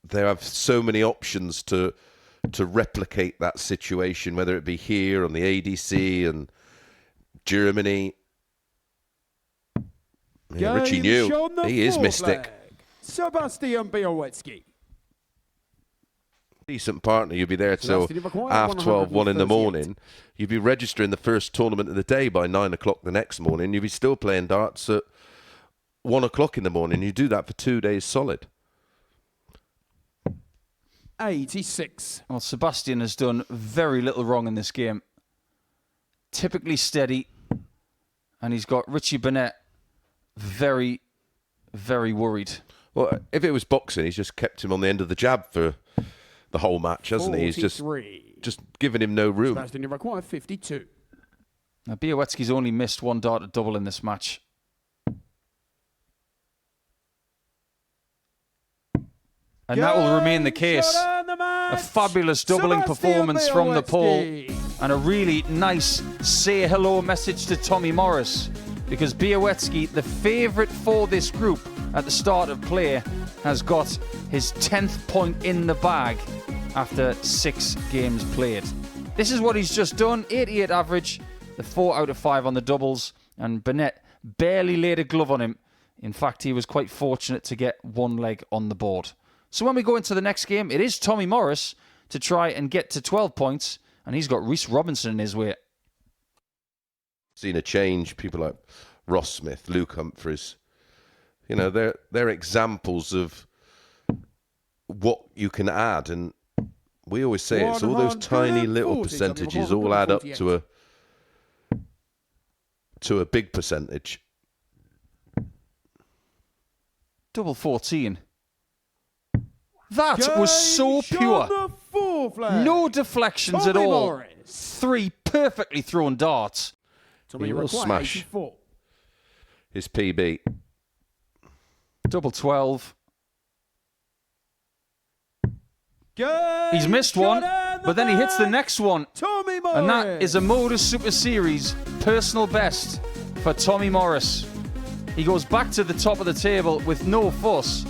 they have so many options to replicate that situation, whether it be here on the ADC and Germany. Yeah, Richie knew. He is Mystic. Sebastian Białecki. Decent partner. You'll be there till half 12, 1 in the morning. You'd be registering the first tournament of the day by 9 o'clock the next morning. You'd be still playing darts at 1 o'clock in the morning. You do that for 2 days solid. 86. Well, Sebastian has done very little wrong in this game. Typically steady. And he's got Richie Burnett very, very worried. Well, if it was boxing, he's just kept him on the end of the jab for the whole match, hasn't he? He's just giving him no room. Sebastian, you require 52. Now, Białecki's only missed one dart at double in this match. And that will remain the case. A fabulous doubling performance from the pole and a really nice say hello message to Tommy Morris, because Białecki, the favourite for this group at the start of play, has got his 10th point in the bag after 6 games played. This is what he's just done, 88 average, the 4 out of 5 on the doubles, and Burnett barely laid a glove on him. In fact, he was quite fortunate to get one leg on the board. So when we go into the next game, it is Tommy Morris to try and get to 12 points, and he's got Rhys Robinson in his way. Seen a change. People like Ross Smith, Luke Humphries, you know, they're examples of what you can add, and we always say it's all those tiny little percentages all add up to a big percentage. Double 14. That was so pure. No deflections at all. 3 perfectly thrown darts. He will smash his PB. Double 12. He's missed one, but then he hits the next one. And that is a Modus Super Series personal best for Tommy Morris. He goes back to the top of the table with no fuss.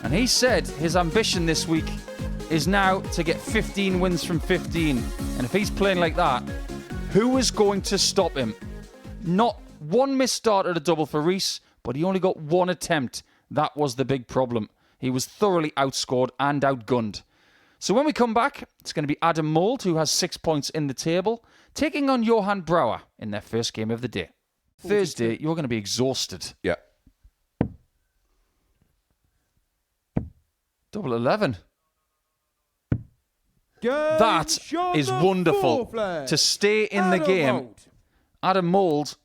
And he said his ambition this week is now to get 15 wins from 15. And if he's playing like that, who is going to stop him? Not one missed start at a double for Rhys, but he only got 1 attempt. That was the big problem. He was thoroughly outscored and outgunned. So when we come back, it's going to be Adam Mould, who has 6 points in the table, taking on Johan Brouwer in their first game of the day. Thursday, you're going to be exhausted. Yeah. Double 11. That is wonderful to stay in the game. Adam Mould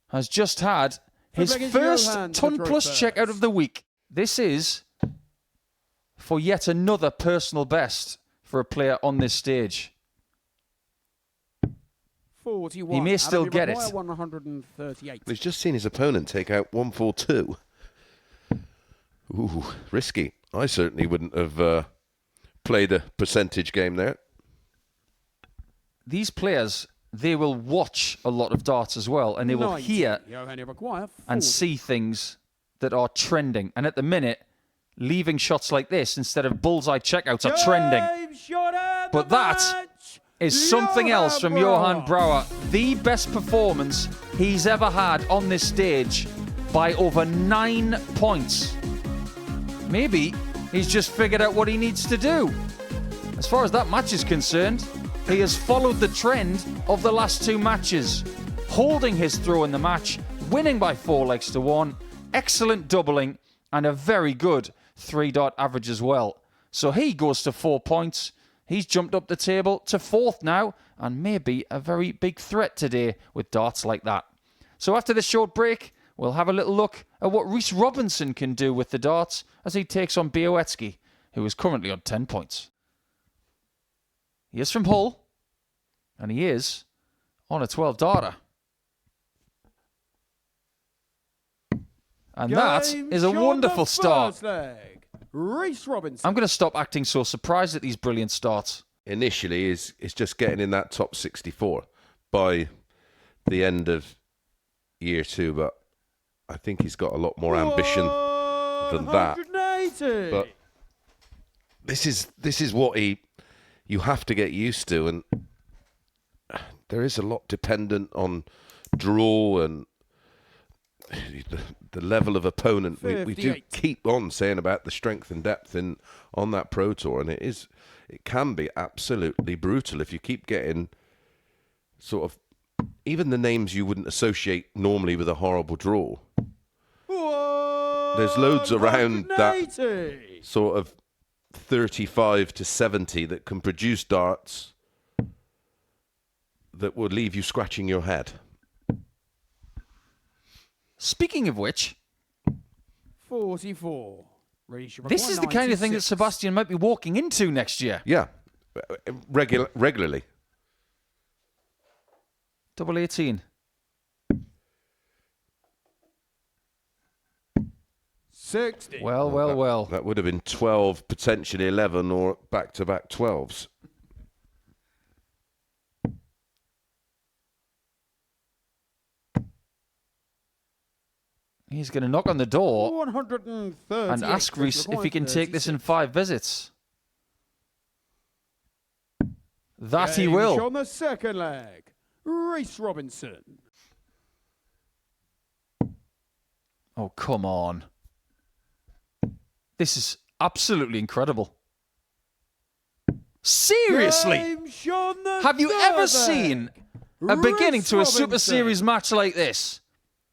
has just had his first ton plus check out of the week. This is for yet another personal best for a player on this stage. 41. He may still get it. 138. He's just seen his opponent take out 142. Ooh, risky. I certainly wouldn't have played a percentage game there. These players, they will watch a lot of darts as well, and they will hear and see things that are trending. And at the minute, leaving shots like this instead of bullseye checkouts are trending. But that is something else from Johan Brouwer. The best performance he's ever had on this stage by over 9 points. Maybe he's just figured out what he needs to do. As far as that match is concerned, he has followed the trend of the last 2 matches, holding his throw in the match, winning by 4 legs to 1, excellent doubling, and a very good 3-dart average as well. So he goes to 4 points. He's jumped up the table to 4th now, and maybe a very big threat today with darts like that. So after this short break, we'll have a little look at what Rhys Robinson can do with the darts as he takes on Białecki, who is currently on 10 points. He is from Hull, and he is on a 12-darter. And that is a wonderful start. Rhys Robinson. I'm going to stop acting so surprised at these brilliant starts. Initially, is just getting in that top 64 by the end of year 2, but I think he's got a lot more ambition than that. But this is what you have to get used to, and there is a lot dependent on draw and the level of opponent. We do keep on saying about the strength and depth on that Pro Tour, and it can be absolutely brutal if you keep getting sort of even the names you wouldn't associate normally with a horrible draw. There's loads around that sort of 35 to 70 that can produce darts that would leave you scratching your head. Speaking of which, 44. This is the kind of thing that Sebastian might be walking into next year. Yeah, regularly. Double 18. 60. Well. That would have been 12, potentially 11, or back-to-back 12s. He's going to knock on the door 130 and ask Reece if he can take this in 5 visits. That he will. On the second leg, Reece Robinson. Oh, come on. This is absolutely incredible. Seriously? Have you ever seen a beginning to a Super Series match like this?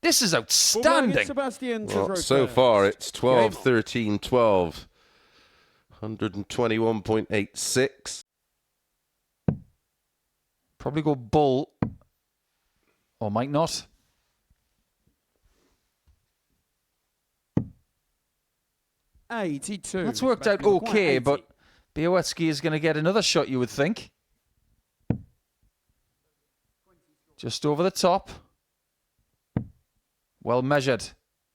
This is outstanding. Well, so far, it's 12, 13, 12. 121.86. Probably go bull. Or might not. $82. That's worked out okay, but Białecki is going to get another shot, you would think. Just over the top. Well measured.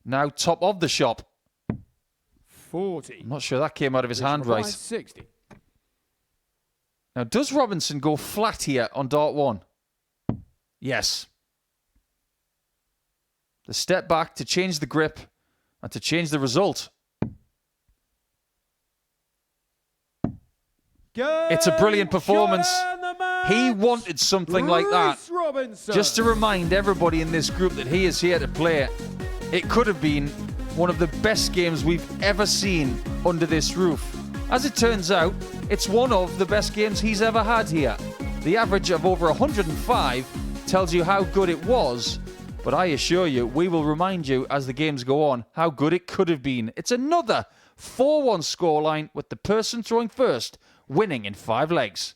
Now top of the shop. 40. I'm not sure that came out of his hand right. 60. Now, does Robinson go flat here on dart 1? Yes. The step back to change the grip and to change the result. It's a brilliant performance. He wanted something like that. Just to remind everybody in this group that he is here to play. It could have been one of the best games we've ever seen under this roof. As it turns out, it's one of the best games he's ever had here. The average of over 105 tells you how good it was, but I assure you, we will remind you as the games go on how good it could have been. It's another 4-1 scoreline with the person throwing first winning in 5 legs.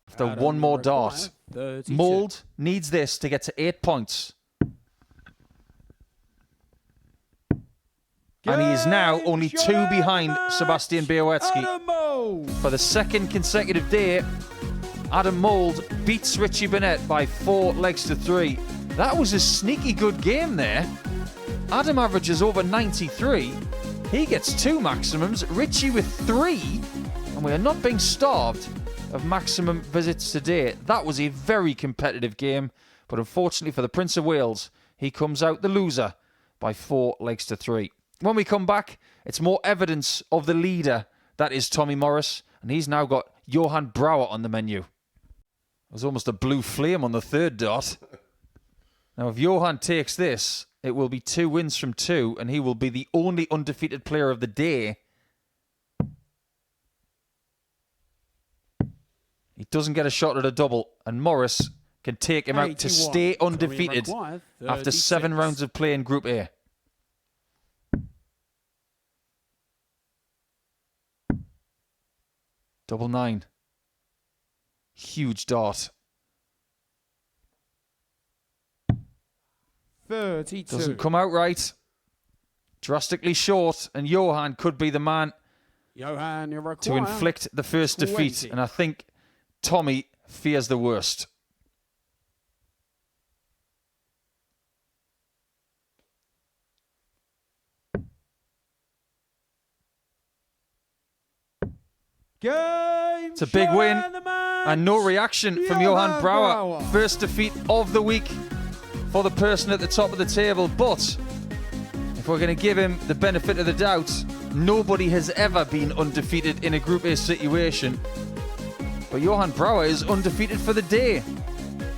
After one more dart, Mould needs this to get to 8 points. And he is now only 2 behind Sebastian Białecki. For the second consecutive day, Adam Mould beats Richie Burnett by 4 legs to 3. That was a sneaky good game there. Adam averages over 93. He gets 2 maximums, Richie with 3. And we are not being starved of maximum visits today. That was a very competitive game. But unfortunately for the Prince of Wales, he comes out the loser by 4 legs to 3. When we come back, it's more evidence of the leader, that is Tommy Morris, and he's now got Johan Brouwer on the menu. There's almost a blue flame on the 3rd dot. Now, if Johan takes this, it will be 2 wins from 2, and he will be the only undefeated player of the day. He doesn't get a shot at a double, and Morris can take him out to stay undefeated after 7 rounds of play in Group A. Double 9. Huge dart. 32. Doesn't come out right. Drastically short, and Johan could be the man to inflict the first defeat. And I think Tommy fears the worst. It's a big win and no reaction from Johan Brouwer. First defeat of the week for the person at the top of the table. But if we're going to give him the benefit of the doubt, Nobody has ever been undefeated in a Group A situation. But Johan Brouwer is undefeated for the day.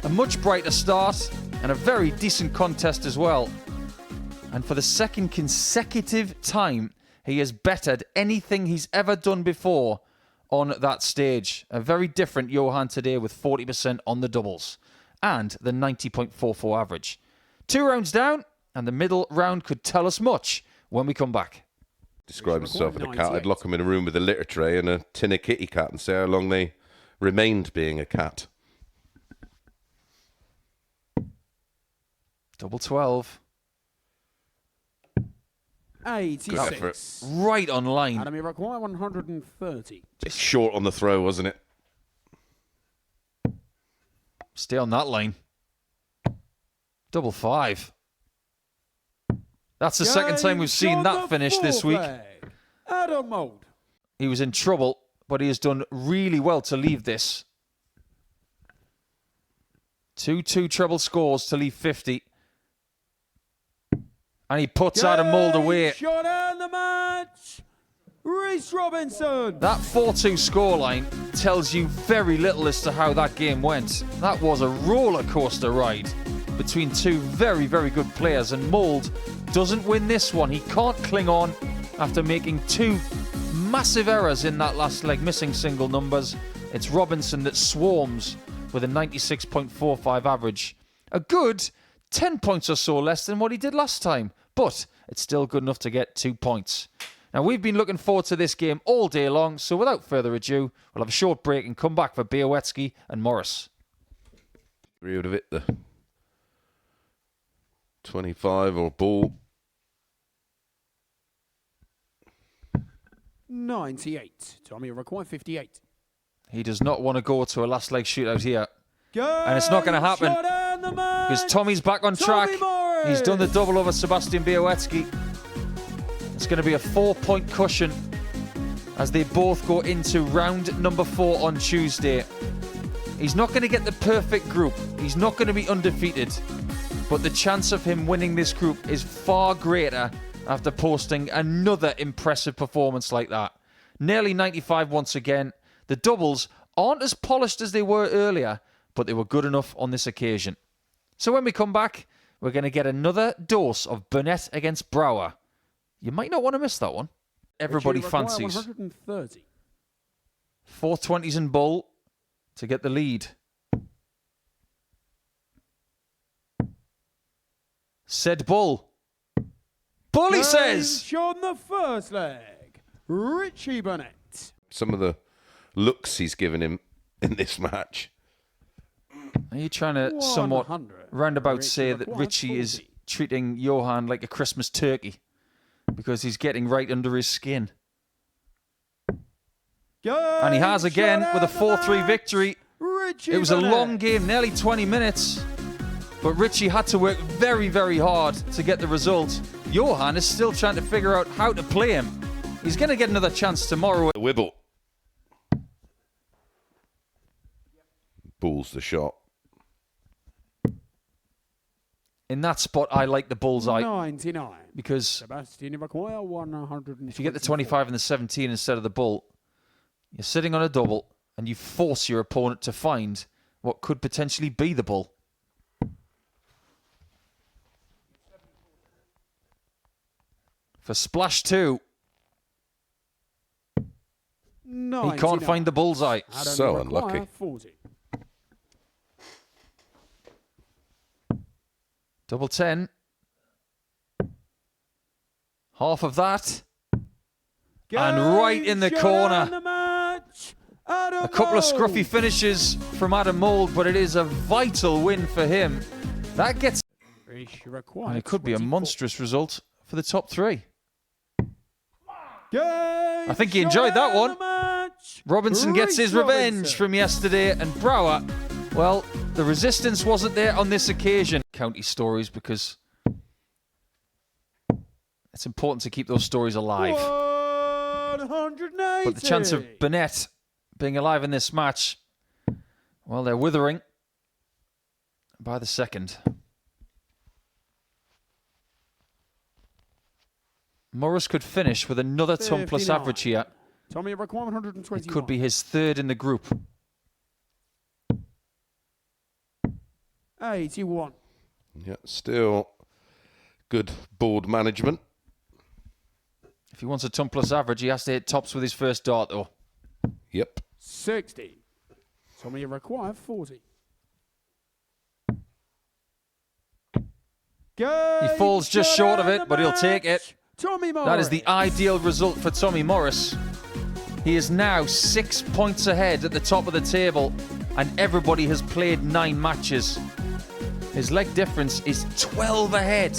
A much brighter start and a very decent contest as well. And for the second consecutive time, he has bettered anything he's ever done before on that stage. A very different Johan today with 40% on the doubles and the 90.44 average. 2 rounds down, and the middle round could tell us much when we come back. Describe himself as a cat. I'd lock him in a room with a litter tray and a tin of kitty cat and say how long they remained being a cat. Double 12. 86. Right on line. Adam Iroquois, 130. It's short on the throw, wasn't it? Stay on that line. Double 5. That's the second time we've seen that finish this week. Adam Mould. He was in trouble, but he has done really well to leave this. 2-2 treble scores to leave 50. And he puts Adam Mould away. Shot and the match. Reece Robinson. That 4-2 scoreline tells you very little as to how that game went. That was a roller coaster ride between two very, very good players, and Mould doesn't win this one. He can't cling on after making 2 massive errors in that last leg, missing single numbers. It's Robinson that swarms with a 96.45 average. A good 10 points or so less than what he did last time, but it's still good enough to get 2 points. Now, we've been looking forward to this game all day long, so without further ado, we'll have a short break and come back for Białowski and Morris. 3 would have hit the 25 or ball. 98. Tommy Iroquois, 58. He does not want to go to a last leg shootout here. And it's not going to happen because Tommy's back on track. He's done the double over Sebastian Białowski. It's going to be a 4-point cushion as they both go into round number 4 on Tuesday. He's not going to get the perfect group. He's not going to be undefeated. But the chance of him winning this group is far greater after posting another impressive performance like that. Nearly 95 once again. The doubles aren't as polished as they were earlier, but they were good enough on this occasion. So when we come back, we're going to get another dose of Burnett against Brouwer. You might not want to miss that one. Everybody fancies 130. 420s and bull to get the lead. Said bull. Bull, he says! On the first leg, Richie Burnett. Some of the looks he's given him in this match. Are you trying to somewhat 100. roundabout say that requires Richie is 40. treating Johan like a Christmas turkey because he's getting right under his skin? And he has again with a 4-3 victory. It was a long game, nearly 20 minutes. But Richie had to work very, very hard to get the result. Johan is still trying to figure out how to play him. He's going to get another chance tomorrow. The Wibble. Bull's the shot. In that spot, I like the bullseye 99. because Sebastian Iroquois, 100. if you get the 25 and the 17 instead of the bull, you're sitting on a double and you force your opponent to find what could potentially be the bull. For splash 2, he can't find the bullseye. So unlucky. 40. Double 10. Half of that. And right in the corner. A couple of scruffy finishes from Adam Mould, but it is a vital win for him. That gets... And it could be a monstrous result for the top 3. I think he enjoyed that one. Robinson gets his revenge from yesterday, and Brouwer, well, the resistance wasn't there on this occasion. County stories, because it's important to keep those stories alive. 180. But the chance of Burnett being alive in this match, well, they're withering by the second. Morris could finish with another ton plus 59. average here. Tommy requirement It 121. could be his third in the group. 81. Yeah, still good board management. If he wants a ton plus average, he has to hit tops with his first dart, though. Yep. 60. Tommy require 40. He falls just short of it, but he'll take it. Tommy Morris. That is the ideal result for Tommy Morris. He is now 6 points ahead at the top of the table, and everybody has played 9 matches. His leg difference is 12 ahead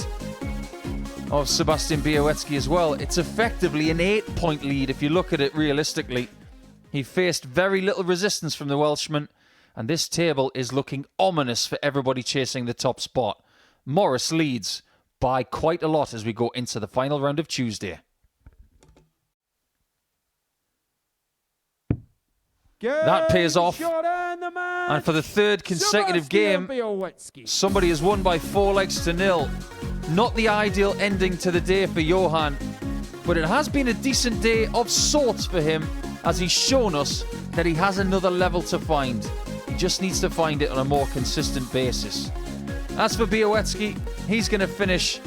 of Sebastian Białecki as well. It's effectively an 8-point lead if you look at it realistically. He faced very little resistance from the Welshman, and this table is looking ominous for everybody chasing the top spot. Morris leads by quite a lot as we go into the final round of Tuesday. That pays off. And for the third consecutive game, somebody has won by 4-0. Not the ideal ending to the day for Johan, but it has been a decent day of sorts for him, as he's shown us that he has another level to find. He just needs to find it on a more consistent basis. As for Białecki, he's going to finish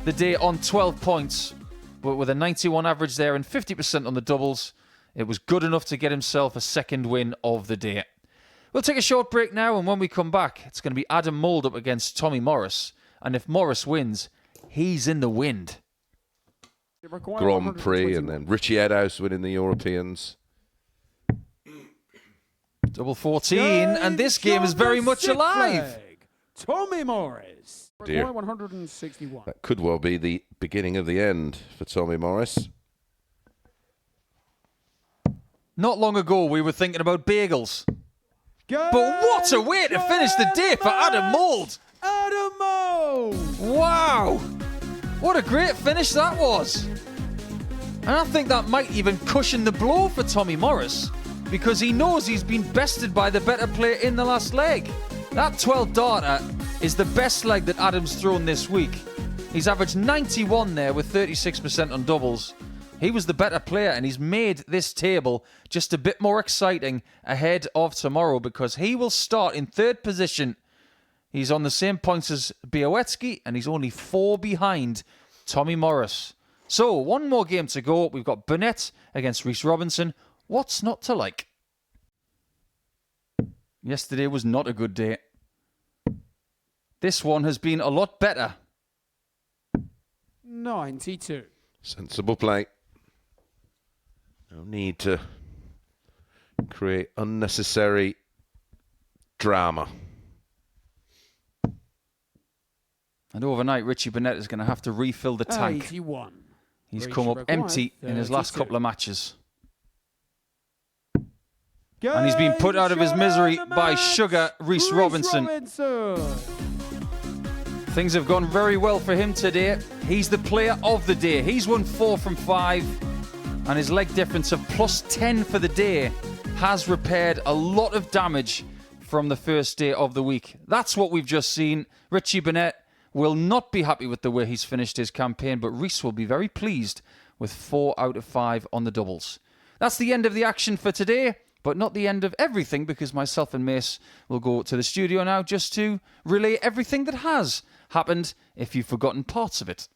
the day on 12 points, but with a 91 average there and 50% on the doubles, it was good enough to get himself a second win of the day. We'll take a short break now, and when we come back, it's going to be Adam Mould up against Tommy Morris. And if Morris wins, he's in the wind. Grand Prix, and then Richie Edhouse winning the Europeans. Double 14, and this game is very much alive. Tommy Morris. Dear. 161. That could well be the beginning of the end for Tommy Morris. Not long ago, we were thinking about bagels. But what a way to finish the day for Adam Mould. Adam Mould. Wow. What a great finish that was. And I think that might even cushion the blow for Tommy Morris, because he knows he's been bested by the better player in the last leg. That 12 darter is the best leg that Adam's thrown this week. He's averaged 91 there with 36% on doubles. He was the better player, and he's made this table just a bit more exciting ahead of tomorrow, because he will start in third position. He's on the same points as Białecki, and he's only 4 behind Tommy Morris. So, one more game to go. We've got Burnett against Rhys Robinson. What's not to like? Yesterday was not a good day. This one has been a lot better. 92. Sensible play. No need to create unnecessary drama. And overnight, Richie Burnett is going to have to refill the tank. 81. He's come up empty in his last couple of matches. And he's been put out of his misery by Sugar Rhys Robinson. Things have gone very well for him today. He's the player of the day. He's won 4 from 5. And his leg difference of plus 10 for the day has repaired a lot of damage from the first day of the week. That's what we've just seen. Richie Burnett will not be happy with the way he's finished his campaign, but Rhys will be very pleased with 4 out of 5 on the doubles. That's the end of the action for today, but not the end of everything, because myself and Mace will go to the studio now just to relay everything that has happened if you've forgotten parts of it.